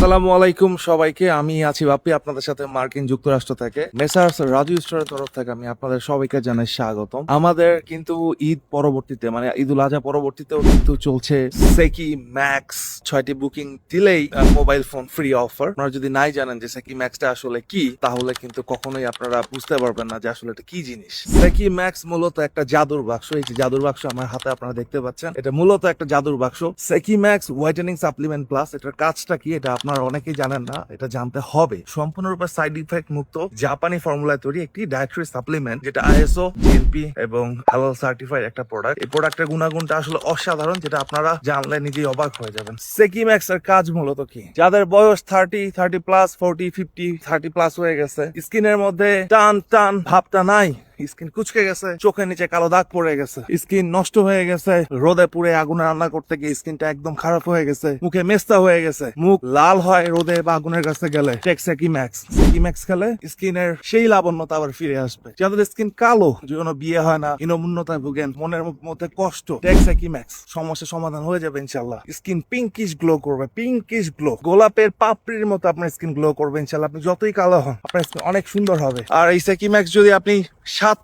আসসালামু আলাইকুম সবাইকে, আমি আছি বাপ্পি আপনাদের সাথে মার্কিন যুক্তরাষ্ট্র থেকে। মেসার্স রাজু স্টোরের তরফ থেকে আমি আপনাদের সবাইকে জানাই স্বাগতম। আমাদের কিন্তু ঈদ পরবর্তীতে মানে ঈদুল আজহা পরবর্তীতেও কিন্তু চলছে সেকি ম্যাক্স 6টি বুকিং দিলেই মোবাইল ফোন ফ্রি অফার। আপনারা যদি নাই জানেন যে সেকি ম্যাক্সটা আসলে কি, তাহলে কিন্তু কখনোই আপনারা বুঝতে পারবেন না যে আসলে এটা কি জিনিস। সেকি ম্যাক্স মূলত একটা জাদুর বাক্স। এই যে জাদুর বাক্স আমার হাতে আপনারা দেখতে পাচ্ছেন, এটা মূলত একটা জাদুর বাক্স। সেকি ম্যাক্স হোয়াইটেনিং সাপ্লিমেন্ট প্লাস, এটার কাজটা কি এটা আপনারা অনেকেই জানেন না, এটা জানতে হবে। সম্পূর্ণরূপে সাইড ইফেক্ট মুক্ত জাপানি ফর্মুলায় তৈরি একটি ডায়েটরি সাপ্লিমেন্ট, যেটা আইএসও, জিএনপি এবং হালাল সার্টিফাইড একটা প্রোডাক্ট। এই প্রোডাক্টের গুণাগুণটা আসলে অসাধারণ, যেটা আপনারা জানলে নিজেই অবাক হয়ে যাবেন। সেকি ম্যাক্স এর কাজ মূলত কি, যাদের বয়স 30 প্লাস, 40, 50, 30 প্লাস হয়ে গেছে, স্কিনের মধ্যে টান টান ভাবটা নাই, স্কিন কুচকে গেছে, চোখের নিচে কালো দাগ পড়ে গেছে, স্কিন নষ্ট হয়ে গেছে, রোদে পুড়ে আগুনে রান্না করতে গিয়ে স্কিনটা একদম খারাপ হয়ে গেছে, মুখে মেস্তা হয়ে গেছে, মুখ লাল হয় রোদে বা আগুনের কাছে গেলে, টেক সেকি ম্যাক্স। সেকি ম্যাক্স খেলে স্কিনের সেই লাবণ্যতা আবার ফিরে আসবে। যাদের স্কিন কালো, যেন বিয়ে হয় না, হীনমন্যতায় ভুগেন, মনের মধ্যে কষ্ট, টেক সেকি ম্যাক্স, সমস্যার সমাধান হয়ে যাবে ইনশাল্লাহ। স্কিন পিঙ্কিশ গ্লো করবে, পিঙ্কিশ গ্লো, গোলাপের পাপড়ির মতো আপনার স্কিন গ্লো করবে ইনশাল্লাহ। আপনি যতই কালো হন, আপনার স্কিন অনেক সুন্দর হবে। আর এই সেকি ম্যাক্স যদি আপনি 7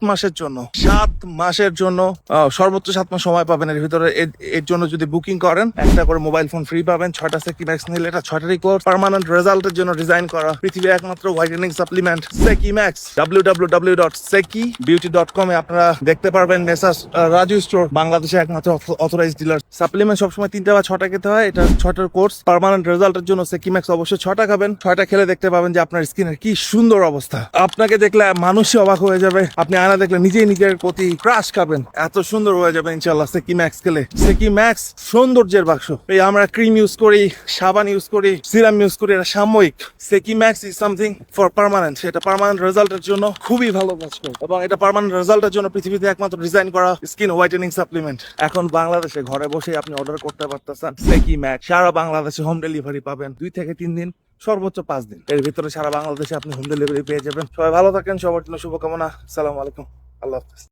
মাসের জন্য সর্বোচ্চ 7 মাস সময় পাবেন এর ভিতরে, এর জন্য যদি বুকিং করেন একটা করে মোবাইল ফোন ফ্রি পাবেন। 6টা সেকি ম্যাক্স নিলে এটা 6টারই কোর্স, পার্মানেন্ট রেজাল্টের জন্য ডিজাইন করা পৃথিবীর একমাত্র হোয়াইটেনিং সাপ্লিমেন্ট সেকি ম্যাক্স। www.sekibeauty.com এ আপনারা দেখতে পারবেন মেসার্স রাজু স্টোর, বাংলাদেশের একমাত্র অথরাইজড ডিলার। সাপ্লিমেন্ট সবসময় 3টা বা 6টা খেতে হয়, এটা 6টার কোর্স। পার্মানেন্ট রেজাল্টের জন্য সেকি ম্যাক্স অবশ্যই 6টা খাবেন। 6টা খেলে দেখতে পাবেন যে আপনার স্কিনের কি সুন্দর অবস্থা। আপনাকে দেখলে মানুষই অবাক হয়ে যাবে, আপনি আয়না দেখলে নিজেই নিজের প্রতি ক্রাশ খাবেন, এত সুন্দর হয়ে যাবে ইনশাআল্লাহ সেকি ম্যাক্স খেলে। সেকি ম্যাক্স সৌন্দর্যের বাক্স। এই আমরা ক্রিম ইউজ করি, সাবান ইউজ করি, সিরাম ইউজ করি, এটা সাময়িক। সেকি max is something for permanent. এটা পার্মানেন্ট রেজাল্টের জন্য খুবই ভালো কাজ করে, এবং এটা পার্মানেন্ট রেজাল্টের জন্য পৃথিবীতে একমাত্র ডিজাইন করা স্কিন হোয়াইটেনিং সাপ্লিমেন্ট। এখন বাংলাদেশে ঘরে বসে আপনি অর্ডার করতে পারতেছেন সেকি ম্যাক্স। সারা বাংলাদেশে হোম ডেলিভারি পাবেন 2 থেকে 3 দিন, সর্বোচ্চ 5 দিন। এর ভিতরে সারা বাংলাদেশে আপনি হোম ডেলিভারি পেয়ে যাবেন। সবাই ভালো থাকেন, সবার জন্য শুভকামনা। আসসালামু আলাইকুম, আল্লাহ হাফেজ।